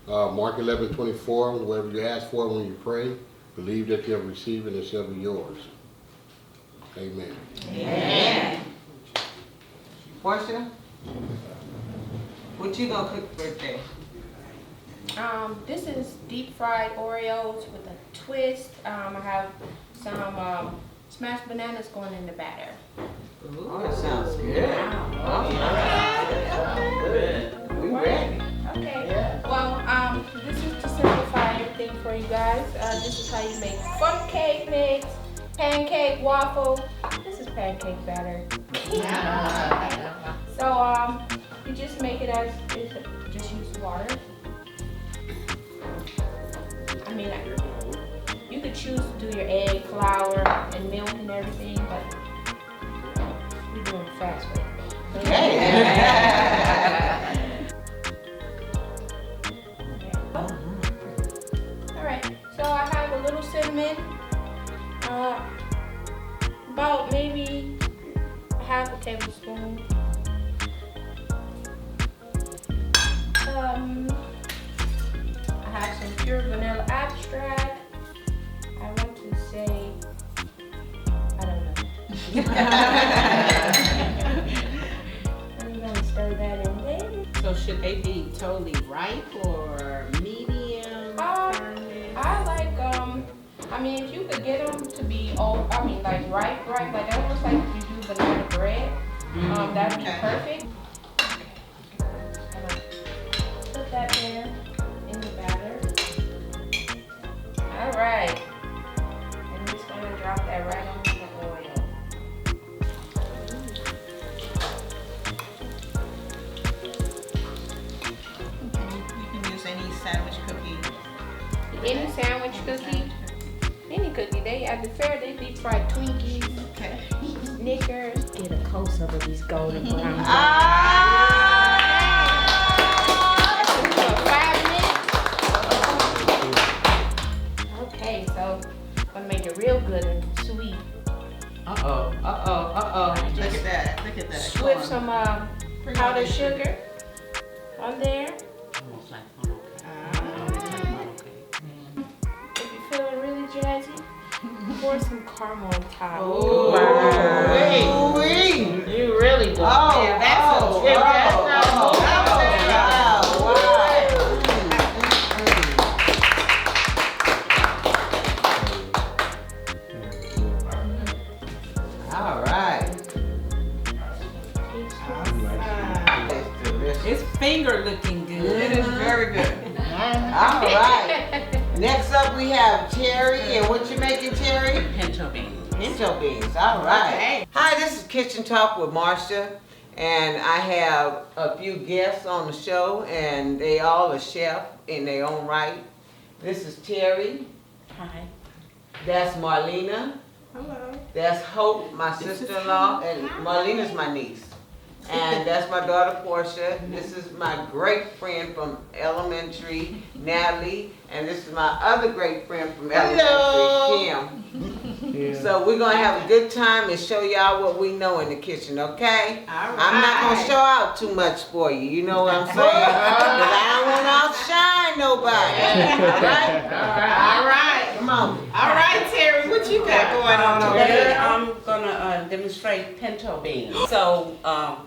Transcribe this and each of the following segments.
Mark 11:24, whatever you ask for when you pray, believe that you have received and it shall be yours. Amen. Amen. Marsha, what you gonna cook for birthday? This is deep fried Oreos with a twist. I have some smashed bananas going in the batter. Ooh, that sounds good. Wow. Yeah. We ready. Okay. Well, this is to simplify everything for you guys. This is how you make fun cake mix, pancake waffle. This is pancake batter. So you just make it as just use water. I mean, you could choose to do your egg, flour, and milk and everything, but we're doing it fast way. All right, so I have a little cinnamon, about maybe a half a tablespoon. I have some pure vanilla extract. I want to say, I don't know. I'm gonna stir that in there. So should they be totally ripe or medium? I like, I mean, if you could get them to be old, I mean, like ripe, like almost like if you do banana bread, that would be perfect. Put that there in the batter. All right. I'm just gonna drop that right on the oil. You can use any sandwich cookie. Any sandwich cookie, any cookie. They at the fair they deep fried Twinkies, Snickers. Get a close up of these golden brown. Okay, so I'm gonna make it real good and sweet. Look at that. Look at that. With some powdered sugar on there. Almost like funnel cake. If you're feeling really jazzy, pour some caramel on top. Oh, wow. You really do. Oh, yeah, that's a trip. That's not all right. It's finger looking good. It is very good. All right. Next up we have Terry, and what you making, Terry? Pinto beans. Pinto beans. All right. Hi, this is Kitchen Talk with Marsha, and I have a few guests on the show, and they all are chef in their own right. This is Terry. Hi. That's Marlena. Hello. That's Hope, my sister-in-law, and Marlena's my niece. And that's my daughter Portia. This is my great friend from elementary, Natalie, and this is my other great friend from elementary, Kim. So we're gonna have a good time and show y'all what we know in the kitchen, okay? All right. I'm not gonna show out too much for you, you know what I'm saying? Because I don't want to outshine nobody. All right? All right. Come on. All right, Terry, what you got going on over there? I'm gonna demonstrate pinto beans. So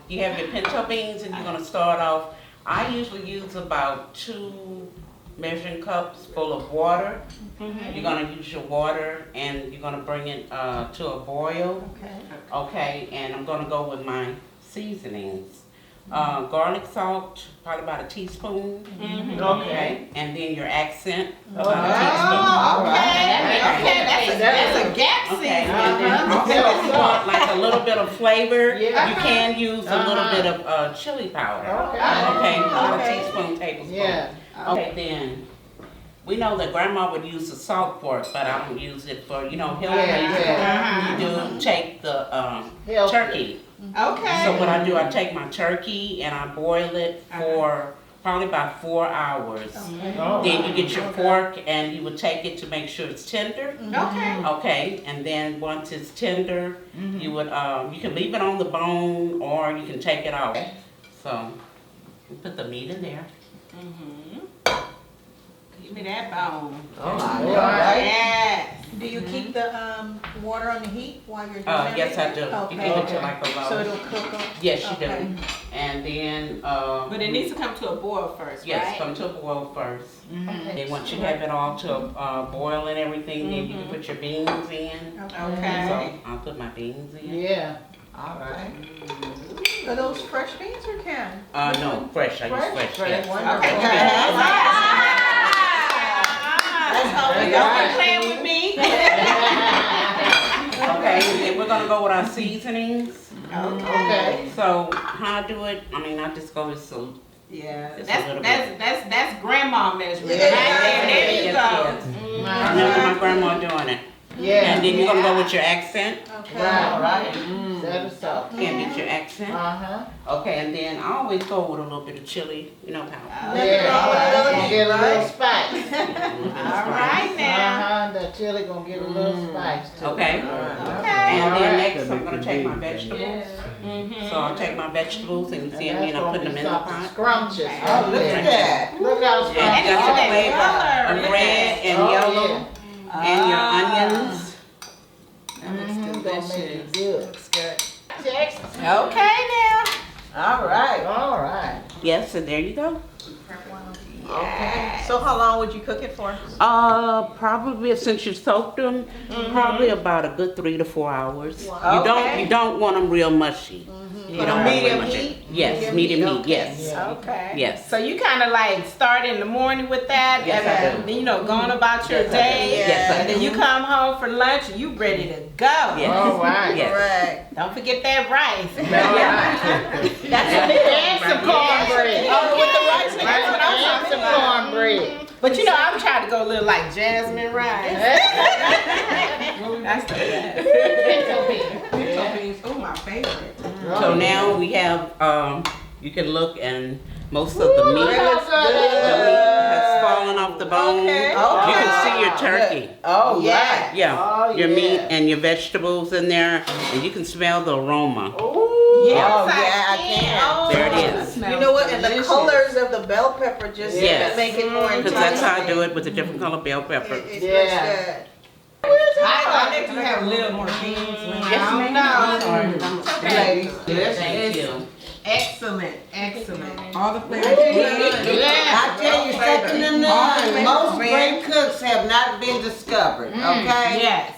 you have your pinto beans, and you're gonna start off. I usually use about 2 measuring cups full of water. You're gonna use your water, and you're gonna bring it to a boil. Okay, and I'm gonna go with my seasonings. Garlic salt, probably about a teaspoon. Okay, and then your accent, about a teaspoon. All right. Okay, That's a gap Okay, season. and then also if you want like a little bit of flavor, you can use a little bit of chili powder. Okay, about a teaspoon, tablespoon. Okay, then we know that grandma would use the salt pork, but I don't use it for, you know, healthy reasons. You do take the turkey. Okay. So what I do, I take my turkey and I boil it for probably about 4 hours. Then you get your pork and you would take it to make sure it's tender. Okay, and then once it's tender, you would you can leave it on the bone or you can take it off. So you put the meat in there. me that bone. Oh, my God. Yes. Do you keep the water on the heat while you're doing Yes, I everything? do. You keep it to like a So low. it'll cook up? Yes, you Okay. do. And then, But it needs to come to a boil first, yes, right? come to a boil first. Okay. Then once you have it all to boil and everything, then you can put your beans in. Okay. So I'll put my beans in. Yeah. All right. Are those fresh beans or canned? No, fresh. I use fresh. Yes. Wonderful. Okay. That's how we Y'all got been it. playing with me? Okay, and then we're gonna go with our seasonings. Okay. So how I do it, I mean, I just go with some. Yeah, Just a little that's grandma measurement. Yeah. Right there you Yes, go. yes. I remember my grandma doing it. Yeah. And then you're gonna go with your accent. Okay. All right. That is so. Can't beat your accent. Uh-huh. Okay, and then I always go with a little bit of chili, powder. Yeah. Get a little spice. All right now. That chili gonna get a little spice too. Okay? Okay. And then Alright. next I'm gonna take my vegetables. So I'll take my vegetables and see me and I'm putting them in the pot. Scrumptious. Oh, look at that. Look how And scrumptious. got that your flavor color. of red and Oh, yellow and your Ah. onions. Gonna make it good. Looks good. Text. Okay now. All right. All right. Yes, and there you go. Okay. So how long would you cook it for? Probably since you soaked them, probably about a good 3 to 4 hours. Okay. You don't want them real mushy. You don't want Medium them mushy. heat? Yes, medium heat. Yes. Okay. Yes. So you kind of like start in the morning with that, Yes, I and then going about your Yes, I do. day, Yes, I and then do. you come home for lunch and you ready to go. Yes. All right. Yes. Right. Don't forget that rice. All right. That's a big and some cornbread. Oh, with the rice, Right, that's what I'm and talking some about. cornbread. But I'm trying to go a little like jasmine rice. That's the best. Pinto beans, oh my favorite. So now we have, you can look and most of the meat has fallen off the bone. Okay. You can see your turkey. Oh, Yeah. Yeah, Oh, your yeah. meat and your vegetables in there, and you can smell the aroma. Yes, Oh, yeah, I can. Oh, There it is. smells You know what? And the delicious. colors of the bell pepper just Yes. make it more Because enticing. that's how I do it with a different color bell pepper. It Yeah. looks good. I let you have a little more beans. Yes, ma'am. No. Sorry. Okay. Thank you. Excellent, excellent. All the flavors. I tell you something to none. Most great cooks have not been discovered, okay? Yes.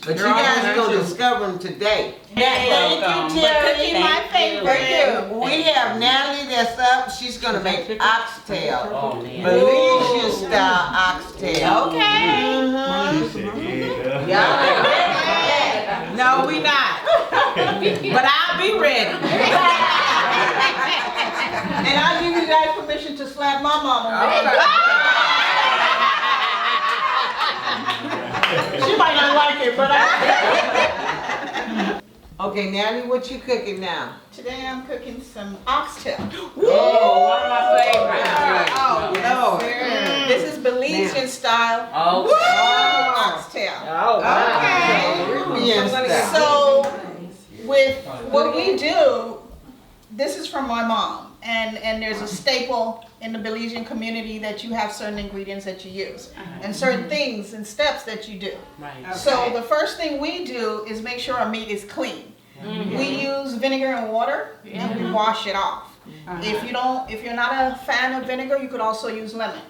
But you They're all guys good go too. discover them today. Thank welcome. you, Terry. My favorite. We have Natalie that's up. She's gonna make oxtail. Oh, man. Belize style oxtail. Okay. Y'all No, we not. But I'll be ready. And I'll give you guys permission to slap my mama. She might not like it, but I. Okay, Natalie, what you cooking now? Today I'm cooking some oxtail. Oh, one of my favorites. Oh, Lord. This is Belizean style Oh, oxtail. Oh, Okay. So, with what we do, this is from my mom, and there's a staple in the Belizean community that you have certain ingredients that you use, and certain things and steps that you do. right. So the first thing we do is make sure our meat is clean. We use vinegar and water, and we wash it off. If you're not a fan of vinegar, you could also use lemon.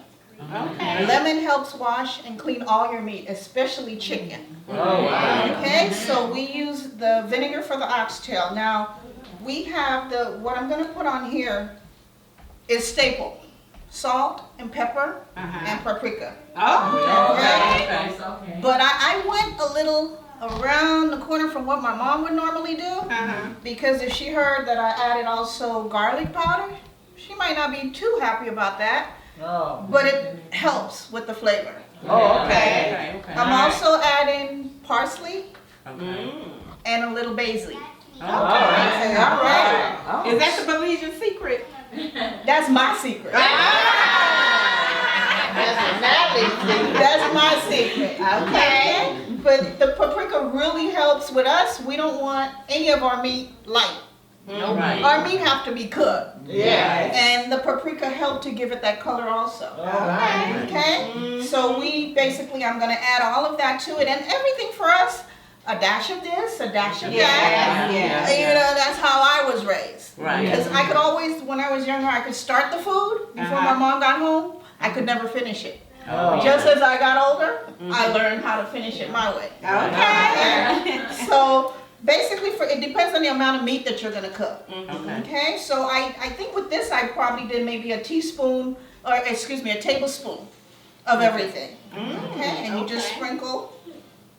Okay. Lemon helps wash and clean all your meat, especially chicken. Oh, wow. Okay, so we use the vinegar for the oxtail. Now, we have what I'm gonna put on here is staple. Salt and pepper and paprika. Oh, Okay? okay. But I went a little around the corner from what my mom would normally do, because if she heard that I added also garlic powder, she might not be too happy about that. But it helps with the flavor. Oh, Okay. I'm also adding parsley Okay. and a little basil. Okay, all right. Is that the Belizean secret? That's my secret. That's my secret. Okay. But the paprika really helps with us. We don't want any of our meat light. Right. Our meat have to be cooked. Yeah. And the paprika helped to give it that color also. Okay? So I'm gonna add all of that to it, and everything for us, a dash of this, a dash of that. Yeah. You know, that's how I was raised. Right. Because I could always, when I was younger, I could start the food before my mom got home. I could never finish it. Just as I got older, I learned how to finish it my way. Okay? So basically, it depends on the amount of meat that you're gonna cook. Okay? So I think with this, I probably did maybe a tablespoon of everything. Okay? And you just sprinkle.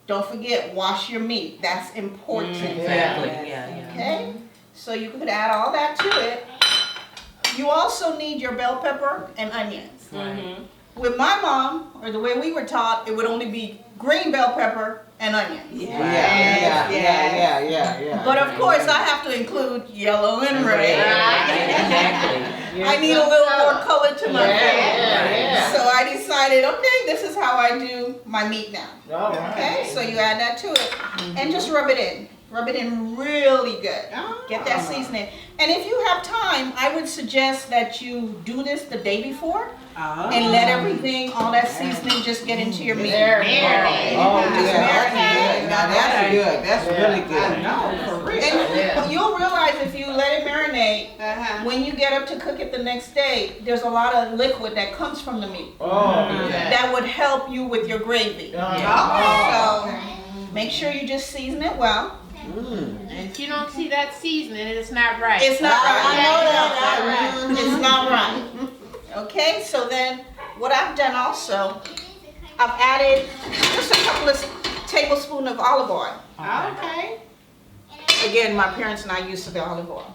Don't forget, wash your meat. That's important. Exactly. Yeah. Okay? So you could add all that to it. You also need your bell pepper and onions. Right. With my mom, or the way we were taught, it would only be green bell pepper and onions. Yeah. But of course, I have to include yellow and red. Exactly. I need a little more color to my food. Yeah. So I decided, okay, this is how I do my meat now. Okay, so you add that to it and just rub it in. Rub it in really good. Get that seasoning. And if you have time, I would suggest that you do this the day before and let everything, all that seasoning just get into your meat. Marinate. Now that's good. That's really good. And you'll realize if you let it marinate, when you get up to cook it the next day, there's a lot of liquid that comes from the meat. That would help you with your gravy. So make sure you just season it well. And if you don't see that seasoning, it's not right. It's not right. I know that. It's not right. Okay, so then what I've done also, I've added just a couple of tablespoons of olive oil. Okay. Again, my parents and I used to the olive oil.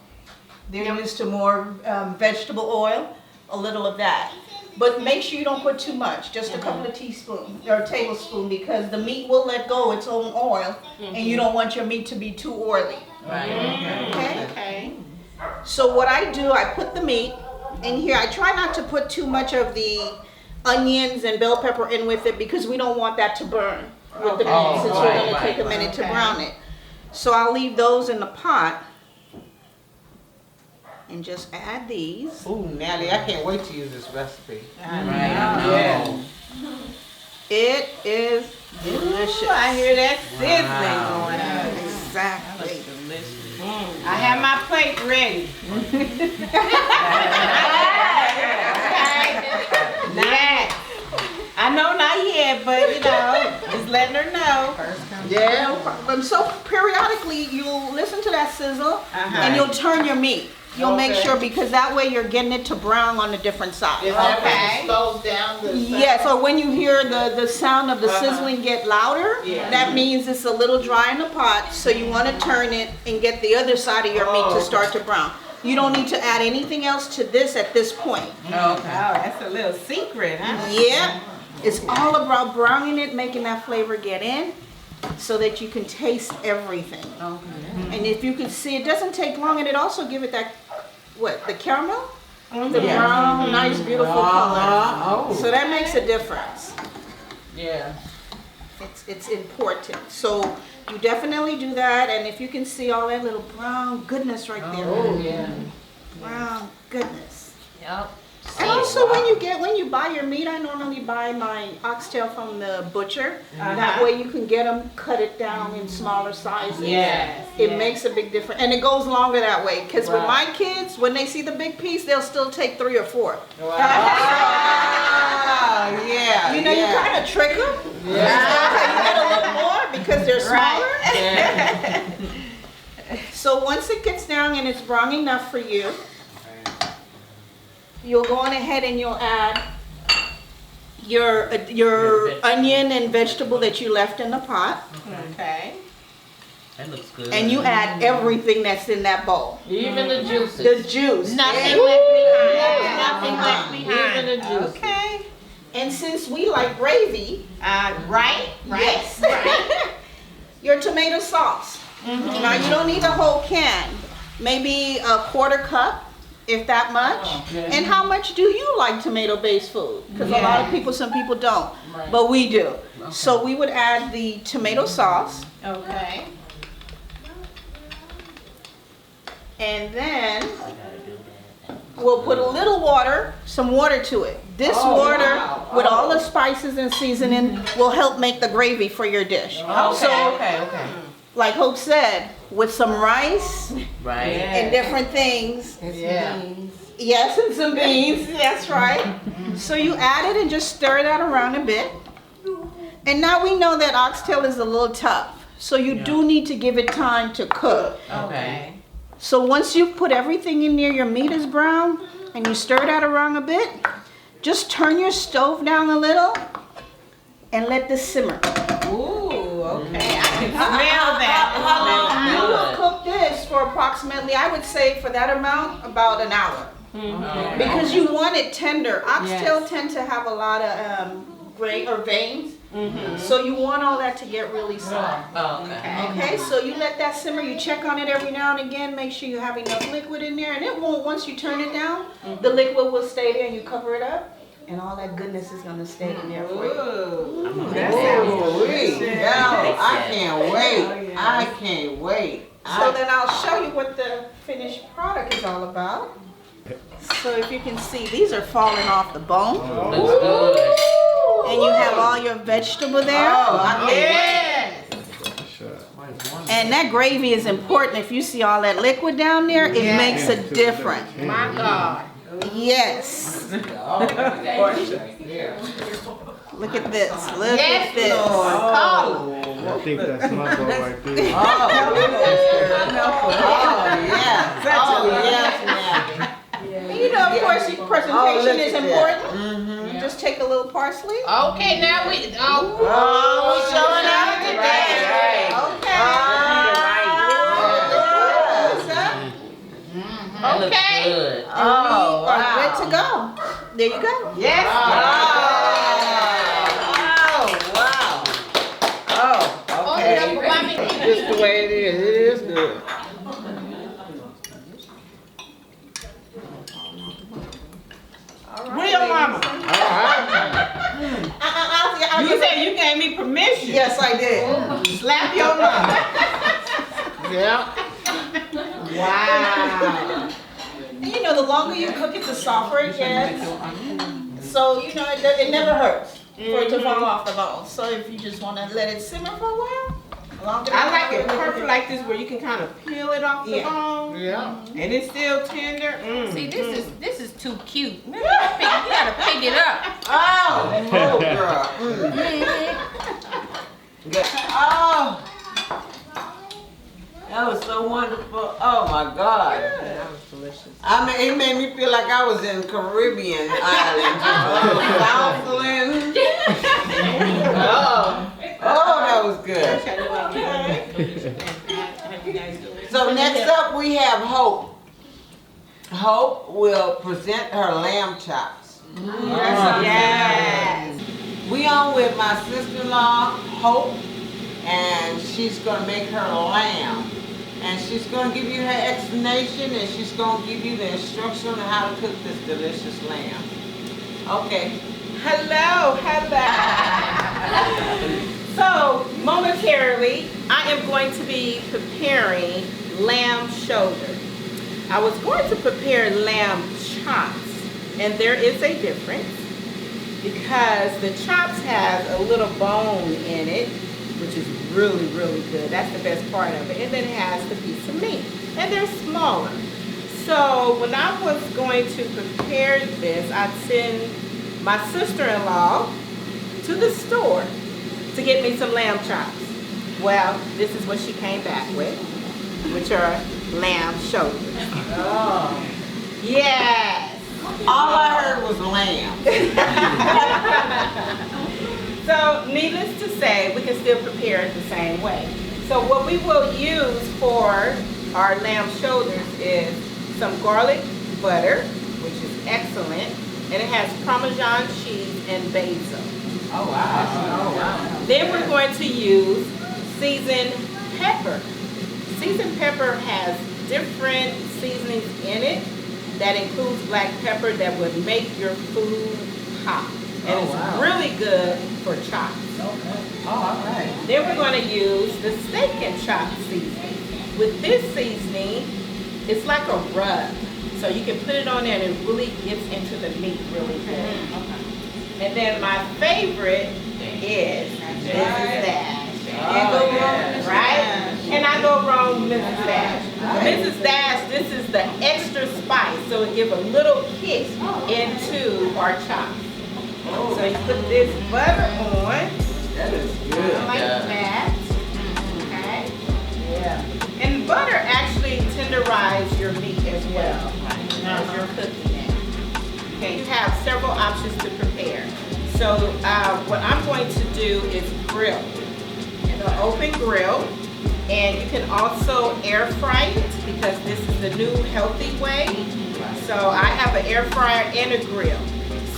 They're used to more vegetable oil, a little of that. But make sure you don't put too much, just a couple of teaspoons or tablespoons, because the meat will let go its own oil, and you don't want your meat to be too oily. Right. Okay? So what I do, I put the meat in here. I try not to put too much of the onions and bell pepper in with it because we don't want that to burn with the meat since we're going to take a minute to brown it. So I'll leave those in the pot and just add these. Ooh, Natalie, I can't wait to use this recipe. Yeah. It is delicious. I hear that sizzling going on. Exactly. I have my plate ready. Yes. I know not yet, but just letting her know. Yeah, no problem. So periodically you'll listen to that sizzle and you'll turn your meat. You'll make sure, because that way you're getting it to brown on the different sides. Okay. Slows down the Yes, or when you hear the sound of the sizzling get louder, that means it's a little dry in the pot, so you want to turn it and get the other side of your meat to start to brown. You don't need to add anything else to this at this point. Okay. Oh, that's a little secret, huh? Yeah, it's all about browning it, making that flavor get in, so that you can taste everything. And if you can see, it doesn't take long, and it also give it that, the caramel? The brown, nice, beautiful color. So that makes a difference. Yeah. It's important. So you definitely do that, and if you can see all that little brown goodness right there. Oh, yeah. Brown goodness. Yep. And also when you buy your meat, I normally buy my oxtail from the butcher. That way you can get them, cut it down in smaller sizes. Yes, It makes a big difference. And it goes longer that way. Because with my kids, when they see the big piece, they'll still take 3 or 4. Yeah. You know, you kind of trick them. Yeah. You get a little more because they're smaller. So once it gets down and it's brown enough for you, you'll go on ahead and you'll add your onion and vegetable that you left in the pot. Okay. That looks good. And you add everything that's in that bowl. Even the juices. The juice. Nothing left behind. Nothing left Even behind. the juice. Okay. And since we like gravy, Right? yes, your tomato sauce. Now you don't need a whole can. Maybe a 1/4 cup, if that much. And how much do you like tomato-based food? Because a lot of people, some people don't, but we do. So we would add the tomato sauce. Okay. And then we'll put a little water, some water to it. This water with all the spices and seasoning will help make the gravy for your dish. Okay. Like Hope said, with some rice Right. and different things. Yeah. Yes, and some beans, that's right. So you add it and just stir that around a bit. And now we know that oxtail is a little tough. So you do need to give it time to cook. Okay. So once you put everything in there, your meat is brown, and you stir that around a bit, just turn your stove down a little and let this simmer. Ooh, okay. I can smell that. How long you will cook this for approximately, I would say for that amount, about an hour. Because you want it tender. Oxtail tend to have a lot of grain or veins. So you want all that to get really soft. Okay, so you let that simmer, you check on it every now and again, make sure you have enough liquid in there, and it won't, once you turn it down, the liquid will stay there and you cover it up, and all that goodness is gonna stay in there for you. That sounds sweet. I can't wait. I can't wait. So then I'll show you what the finished product is all about. So if you can see, these are falling off the bone. Looks good. And you have all your vegetable there. And that gravy is important. If you see all that liquid down there, it makes a difference. My God. Yes. Look at this. Look at this. I think that's my ball right there. You know, of course, presentation is important. Just take a little parsley. Okay, now we. Showing out today. That looks Okay. good. And we are good to go. There you go. Yes. Just the way it is. It is good. Where your mama? You said you gave me permission. Yes, I did. Slap your mama. Yeah. Wow. You know, the longer you cook it, the softer it gets. So, you know, it never hurts for it to fall off the bone. So if you just want to let it simmer for a while, longer I like it perfect like this where you can kind of peel it off the bone. Yeah. And it's still tender. See, this is too cute. You gotta pick it up. Oh, girl. Good. Oh. That was so wonderful. Oh my God. That was delicious. I mean, it made me feel like I was in Caribbean island. Southland. Oh, that was good. So next up we have Hope. Hope will present her lamb chops. Yes. We on with my sister-in-law, Hope, and she's gonna make her lamb. And she's gonna give you her explanation, and she's gonna give you the instruction on how to cook this delicious lamb. Okay. Hello. So, momentarily, I am going to be preparing lamb shoulder. I was going to prepare lamb chops, and there is a difference because the chops has a little bone in it, which is really, really good. That's the best part of it. And then it has the piece of meat, and they're smaller. So when I was going to prepare this, I'd send my sister-in-law to the store to get me some lamb chops. Well, this is what she came back with, which are lamb shoulders. Oh. Yes. All I heard was lamb. So, needless to say, we can still prepare it the same way. So what we will use for our lamb shoulders is some garlic butter, which is excellent, and it has Parmesan cheese and basil. Oh wow. Then we're going to use seasoned pepper. Seasoned pepper has different seasonings in it that includes black pepper that would make your food hot. And it's really good for chops. Okay. Oh, all right. Then we're going to use the steak and chop seasoning. With this seasoning, it's like a rub. So you can put it on there and it really gets into the meat really good. And then my favorite is Mrs. Dash. Right? And I go wrong with Mrs. Dash. Mrs. Dash, this is the extra spice, so it gives a little kick into our chops. So you put this butter on. That is good. Like that. Okay. Yeah. And butter actually tenderizes your meat as well as you're cooking it. Okay, you have several options to prepare. So what I'm going to do is grill. An open grill. And you can also air fry it because this is the new healthy way. So I have an air fryer and a grill.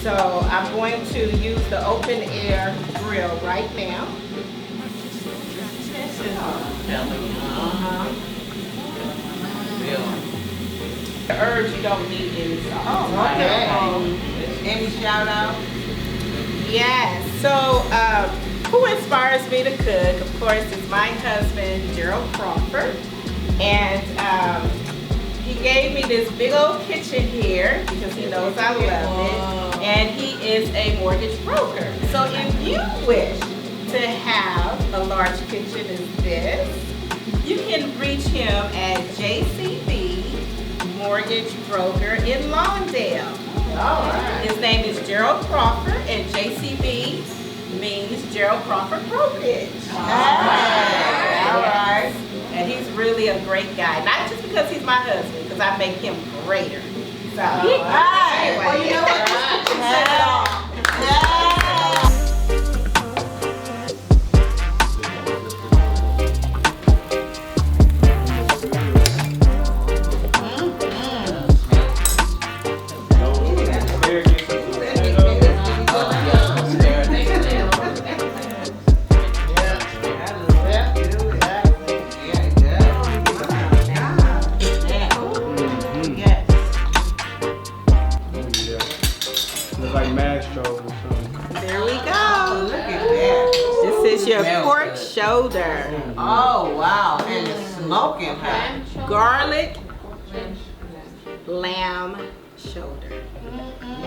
So I'm going to use the open air grill right now. The herbs, you don't need any salt. Okay. Any shout out? Yes. So who inspires me to cook? Of course, is my husband, Gerald Crawford. And he gave me this big old kitchen here because he knows I love it. And he is a mortgage broker. So if you wish to have a large kitchen as this, you can reach him at JCB Mortgage Broker in Lawndale. All right. His name is Gerald Crawford, and JCB means Gerald Crawford Brokerage. All right. And he's really a great guy. Not just because he's my husband, because I make him greater. So, anyway. Well, you know what? This kitchen said it all. Like mashed or something. There we go. Look at that. This is your Smells pork good. shoulder. Oh, wow. And it's smoking hot. Garlic lamb shoulder.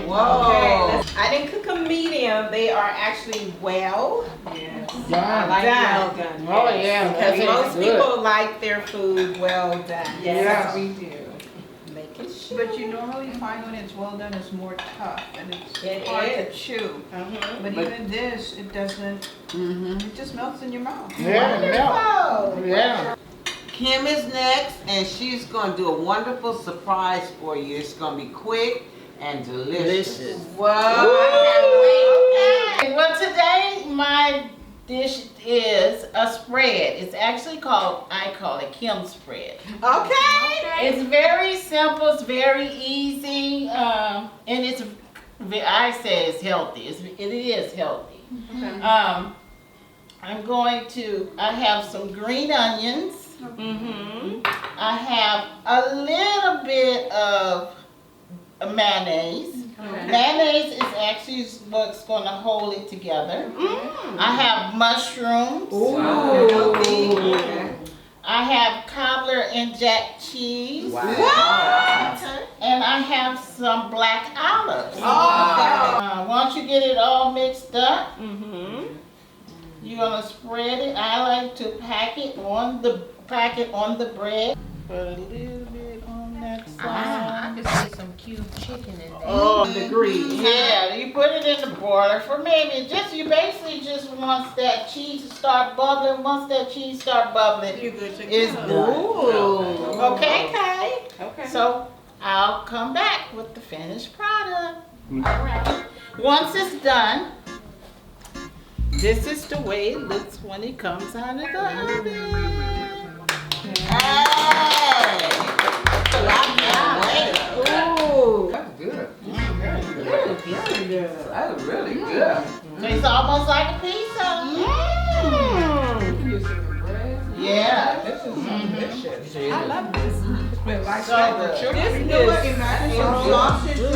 Whoa. I didn't cook them medium. They are actually well done. Oh, yeah. Because most people like their food well done. Yes, we do. Make it sure. But you normally find when it's well done, it's more tough and it's It hard is. to chew. But even this, it doesn't, it just melts in your mouth. Wonderful. Yeah. Kim is next, and she's going to do a wonderful surprise for you. It's going to be quick and delicious. Well, today my dish is a spread. It's actually called, I call it Kim spread. Okay. It's very simple, it's very easy, and it's, I say it's healthy. It is healthy. I have some green onions. I have a little bit of mayonnaise. Mayonnaise is actually what's going to hold it together. I have mushrooms. I have cobbler and jack cheese. Wow. And I have some black olives. Oh. Once you get it all mixed up, you're going to spread it. I like to pack it on the bread. Put a little bit on that side. I can see some cubed chicken in there. Oh, yeah, you put it in the boiler for maybe you basically just want that cheese to start bubbling. Once that cheese start bubbling, it's done. Okay, Kay? Okay. So I'll come back with the finished product. All right. Once it's done, this is the way it looks when it comes out of the oven. Hey! Ooh. That's good. Very good. That's really good. Tastes almost like a pizza. Yeah. This is delicious. I love this. So good. This is sausage. It's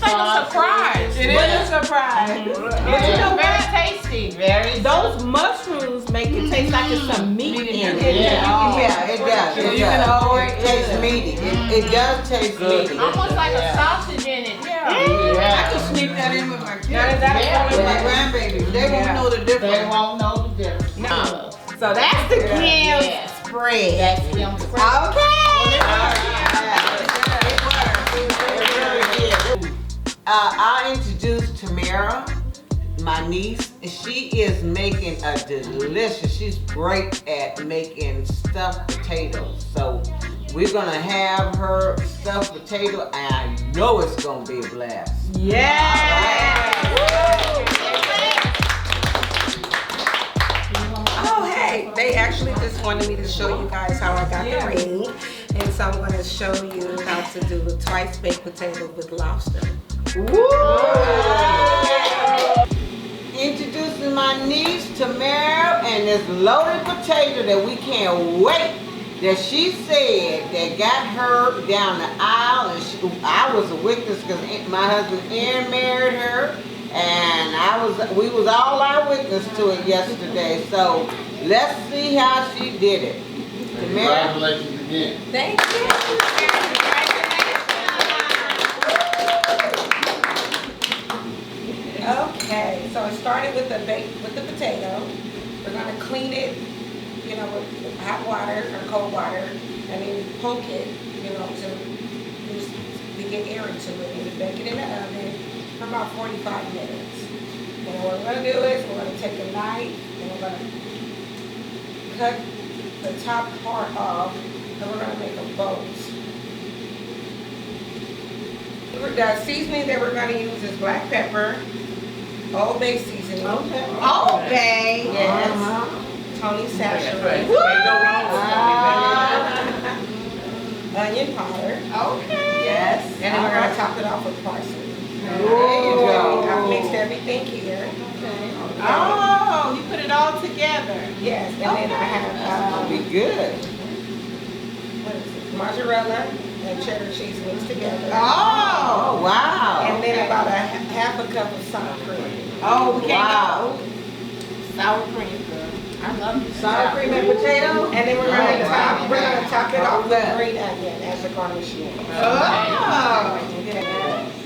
like a surprise. It is a surprise. But you know, very tasty. spicy, very. Those mushrooms make it taste like it's some meat in it. Yeah, it does. So It you can does. always- It tastes meaty. It does taste meaty. Almost like Yeah. a sausage in it. I Yeah. can sneak that in with my kids. Yeah. With my grandbabies. They won't know the They difference. won't know the difference. No. So that's the Kim Yeah. spread. That's Kim spread. I introduced Tamara, my niece. She is making a delicious, she's great at making stuffed potatoes. So we're gonna have her stuffed potato and I know it's gonna be a blast. Oh, hey, they actually just wanted me to show you guys how I got the ring. And so I'm gonna show you how to do a twice baked potato with lobster. Introducing my niece Tamara and this loaded potato that we can't wait. That she said that got her down the aisle, and I was a witness because my husband Aaron married her, and we was all eyewitness to it yesterday. So let's see how she did it. Tamara. Congratulations again. Thank you. Okay, so it started with the potato. We're gonna clean it, with hot water or cold water, and then poke it, to get air into it, and we bake it in the oven for about 45 minutes. And what we're gonna do is we're gonna take a knife and we're gonna cut the top part off, and we're gonna make a boat. The seasoning that we're gonna use is black pepper, Old Bay seasoning. Okay. Old Bay, yes. Uh-huh. Tony Sachet. Onion powder. Okay. Yes. And then we're gonna top it off with parsley. There you go. I've mixed everything here. Oh, you put it all together. Yes, and then I have, Be good. what is it, mozzarella and cheddar cheese mixed together. Oh, wow. And then about a half a cup of sour cream. Oh, we can't Wow. go. Sour cream, girl. I love it. Sour cream and potato? And then we're gonna top it off with Okay. green onion as a garnishing. Oh.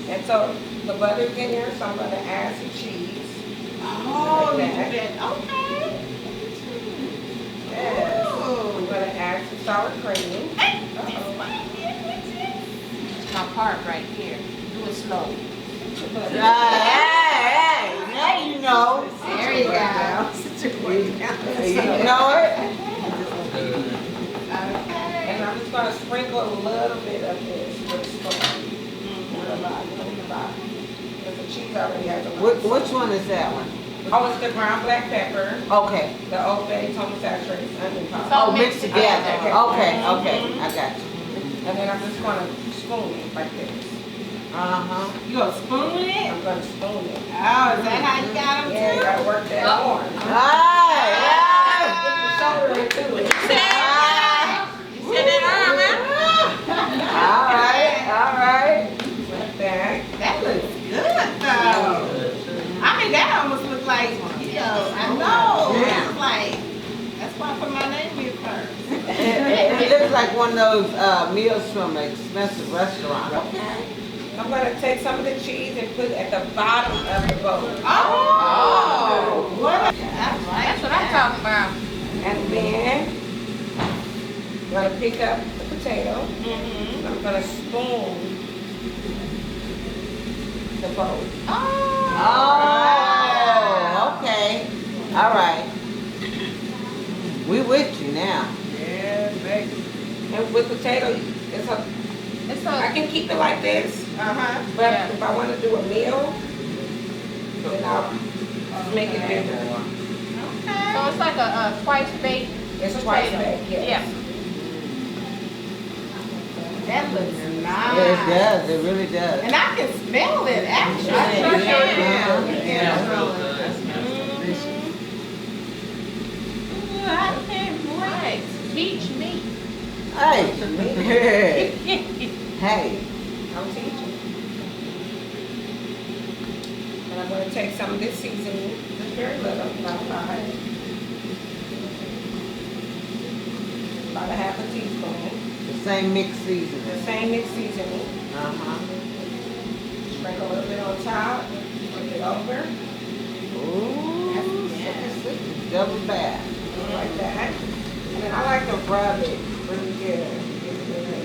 And so the butter's in there, so I'm gonna add some cheese. Oh, you Like do that. that. Okay. Yes. Ooh. I'm gonna add some sour cream. My part right here. Do it slow. Hey, now you know. There you go. You know it? And I'm just gonna sprinkle a little bit of this with a spoon. Not a lot, not a lot. Because the cheese already has a lot. Which one is that one? Oh, it's the ground black pepper, Okay. the Old Bay, Tony Saturated onion powder. Oh, mixed together. Okay, okay, I got you. And then I'm just gonna spoon it like this. Uh-huh. You gonna spoon it? I'm gonna spoon it. Oh, is that how you got them Yeah, you too? gotta work that hard. Hey, Shoulder into it. all right. Like that. That looks good though. I mean, that almost looks like, I know. Yeah. It's like, that's why I put my name here first. It looks like one of those meals from an expensive restaurant. I'm gonna take some of the cheese and put it at the bottom of the bowl. Oh, what? That's what I'm talking about. And then I'm gonna pick up the potato. Mm-hmm. I'm gonna spoon the bowl. Oh, okay. All right. We with you now. Yeah, baby. And with potato, I can keep it like this. Uh-huh. But Yeah. if I want to do a meal, then I'll make it bigger. So it's like a twice baked. It's twice baked, yes. Yeah. That looks nice. Yeah, it does. It really does. And I can smell it actually. I can't Right. Beach meat. Hey. Hey. I'm teaching. And I'm gonna take some of this seasoning, just very little, not a lot. About a half a teaspoon. The same mixed seasoning. The same mixed seasoning. Sprinkle a little bit on top, flip it over. Ooh, double bath. Like that. And then I like to rub it really good.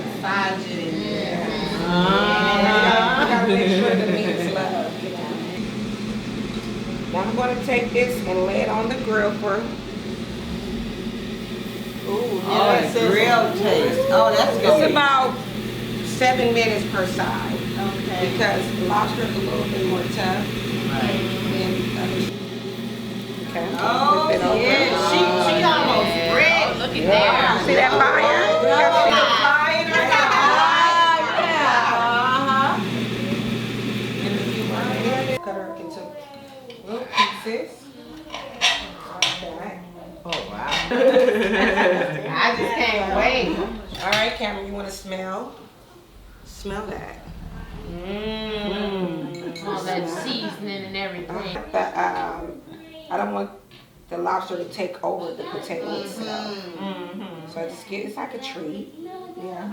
Massage it in there. You gotta make sure the meat's loved, you know. Now I'm gonna take this and lay it on the grill for, Oh, it's grill taste. Oh, that's it's gonna be. about 7 minutes per side. Okay. Because lobster is a little bit more tough than other. Okay. Oh, flip it over. yeah, she almost ready. Oh, look at there. See that fire? You gotta see the fire? And if you want to cut her into little pieces. Like that. Oh, wow. I just can't wait. All right, Cameron, you want to smell? Smell that. All that seasoning and everything. But I don't want the lobster to take over the potato itself. So I just get, it's like a treat. Yeah.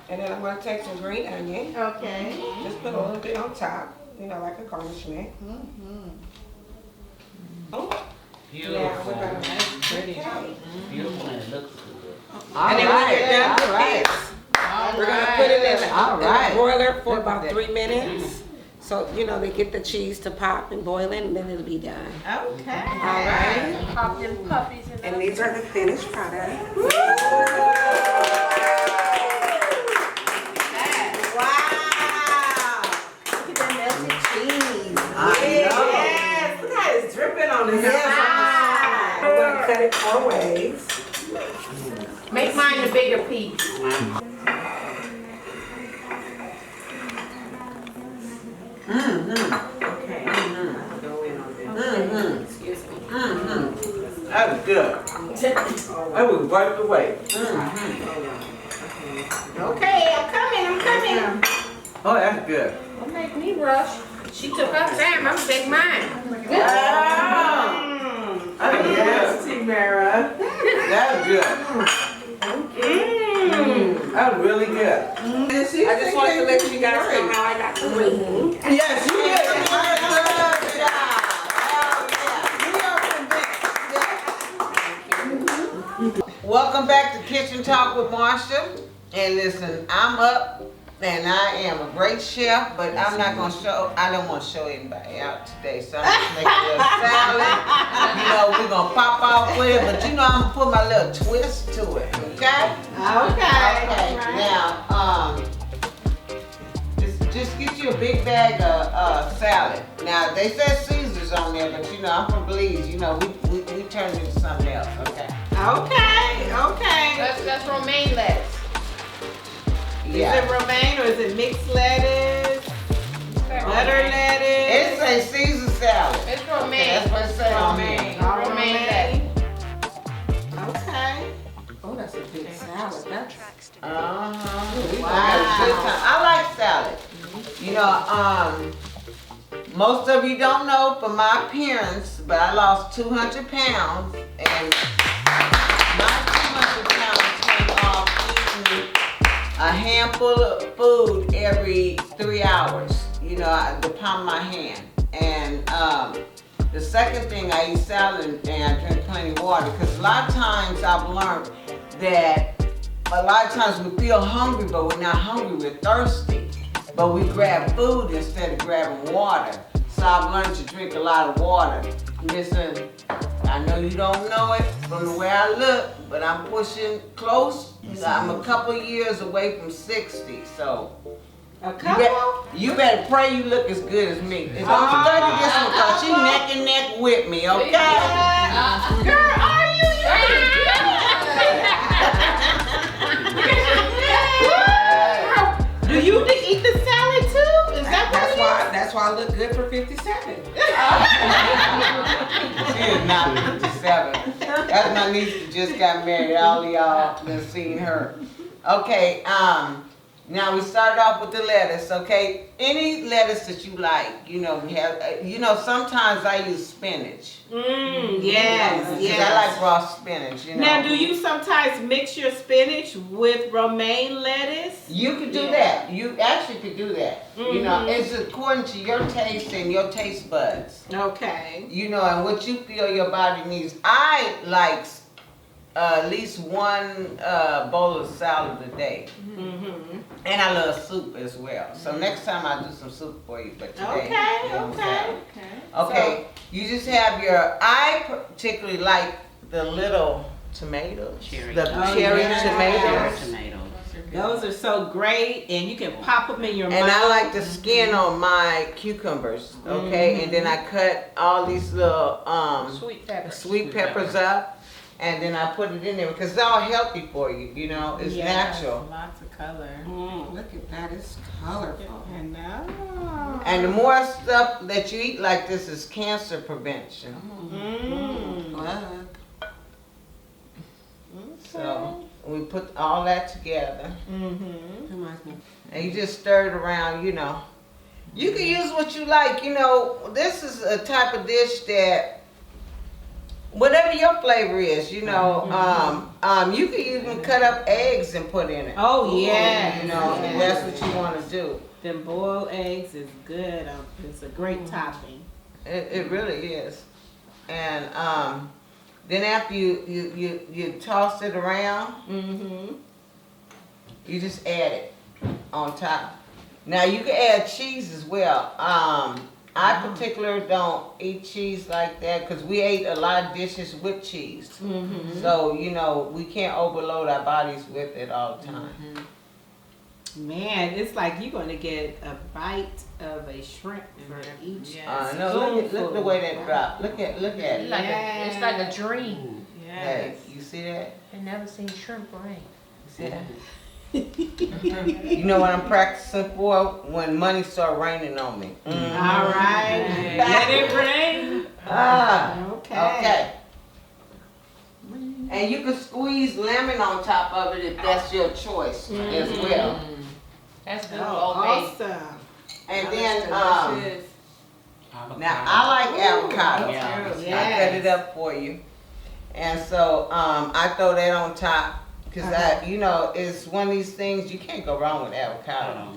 And then I'm going to take some green onion. Okay. Just put a little bit on top, you know, like a garnishment. Oh. Beautiful. Now we're gonna Beautiful, and it looks good. All And then when right, you're done all with right. this, we're gonna put it in All the right. broiler for Look at about that. 3 minutes. So, you know, they get the cheese to pop and boil in, and then it'll be done. Okay. All right. Pop them puppies in And these are the finished products. Wow! Look at that melted cheese. Yes! Look how it's dripping on the side. We're gonna cut it 4 ways. Make mine the bigger piece. That was good. That was right away. Okay, I'm coming. Oh, that's good. Don't make me rush. She took her time, I'm gonna take mine. That's good. That was good. That was really good. I just wanted to let you guys know how I got the ring. Yes, you did. Welcome back to Kitchen Talk with Marsha. And listen, I'm up and I am a great chef, but I don't want to show anybody out today. So I'm just making a little salad. You know, we're going to pop off with it, but you know, I'm going to put my little twist to it, okay? Okay. Now, just get you a big bag of salad. Now, they said Caesar's on there, but you know, I'm from Belize. You know, we turn it into something else, okay? That's romaine lettuce. Yeah. Is it romaine or is it mixed lettuce? Butter lettuce? It says Caesar salad. It's Okay, romaine. that's what it says on here. Romaine lettuce. Okay. Oh, that's a big salad. That's We gonna have a good time. I like salad. You know, most of you don't know from my appearance, but I lost 200 pounds, and my 200 pounds came off eating a handful of food every 3 hours. You know, the palm of my hand. And the second thing, I eat salad and I drink plenty of water, because a lot of times I've learned that a lot of times we feel hungry, but we're not hungry, we're thirsty. But we grab food instead of grabbing water. So I've learned to drink a lot of water. Listen, I know you don't know it from the way I look, but I'm pushing close. I'm a couple years away from 60, so. You better pray you look as good as me. Don't study this one, because she neck and neck with me, okay? Girl, are you? Do you eat the salad too? Is that what it is? That's why I look good for 57. She is not 57. That's my niece that just got married. All of y'all have seen her. Okay, Now we started off with the lettuce, okay? Any lettuce that you like, you know, we have, sometimes I use spinach. Yes, Because yes. I like raw spinach, you know. Now, do you sometimes mix your spinach with romaine lettuce? You could do that. You actually could do that. You know, it's according to your taste and your taste buds. Okay. You know, and what you feel your body needs. I like at least one bowl of salad a day. And I love soup as well. So next time I'll do some soup for you, but today. Okay, you just have I particularly like the little tomatoes. Cherry. The cherry tomatoes. Those are so great, and you can pop them in your mouth. And I like the skin on my cucumbers, okay? And then I cut all these little sweet peppers up. And then I put it in there because it's all healthy for you, you know, it's natural. Lots of color. Look at that, it's colorful. I know. And the more stuff that you eat like this is cancer prevention. So we put all that together. And you just stir it around, you know. You can use what you like, you know. This is a type of dish that whatever your flavor is, you know, you can even cut up eggs and put in it. Oh yeah, You know, and that's what you want to do. Them boiled eggs is good. It's a great topping. It really is. And then after you toss it around, you just add it on top. Now you can add cheese as well. I particularly don't eat cheese like that because we ate a lot of dishes with cheese. So, you know, we can't overload our bodies with it all the time. Man, it's like you're going to get a bite of a shrimp for each. No, look at the way that dropped. Look at it. It's like a dream. Hey, you see that? I never seen shrimp rain. You see that? You know what I'm practicing for? When money start raining on me. All right. Let it rain. Okay. And you can squeeze lemon on top of it if that's your choice as well. That's good. Awesome. And then, now I like avocado. Yeah. I cut it up for you. And so I throw that on top. Because you know, it's one of these things, you can't go wrong with avocado.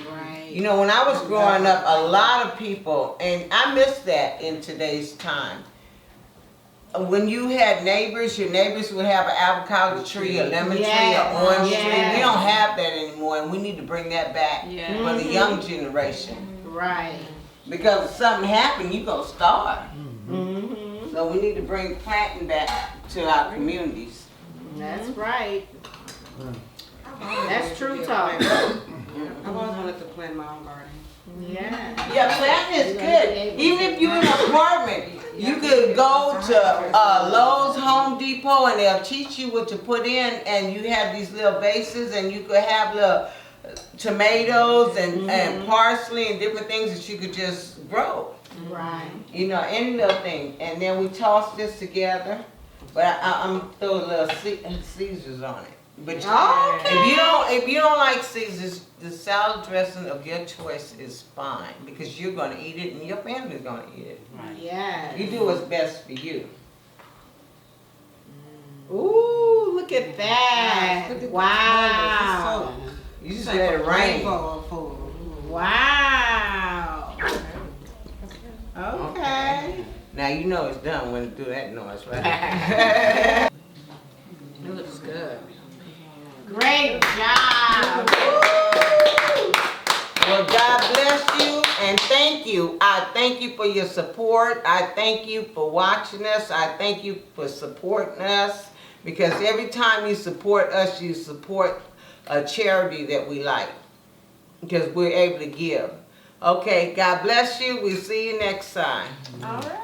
Right. You know, when I was growing up, a lot of people, and I miss that in today's time. When you had neighbors, your neighbors would have an avocado tree, a lemon tree, an orange tree. We don't have that anymore, and we need to bring that back for the young generation. Right. Because if something happened, you're going to starve. So we need to bring planting back to our communities. That's right. That's true talk. I always wanted to plant my own garden. Yeah. Yeah, planting is good. Even if you're in an apartment, you could go to Lowe's, Home Depot, and they'll teach you what to put in, and you have these little vases, and you could have little tomatoes and parsley and different things that you could just grow. Right. You know, any little thing. And then we toss this together. But I'm throw a little Caesars on it. But if you don't like Caesars, the salad dressing of your choice is fine because you're going to eat it and your family's going to eat it. Right. Yeah. You do what's best for you. Ooh, look at that! Wow. You just let it rain. Wow. Okay. Now you know it's done when it do that noise, right? It looks good. Great job. Well, God bless you and thank you. I thank you for your support. I thank you for watching us. I thank you for supporting us because every time you support us, you support a charity that we like because we're able to give. Okay, God bless you. We'll see you next time. All right.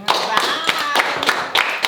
Bye.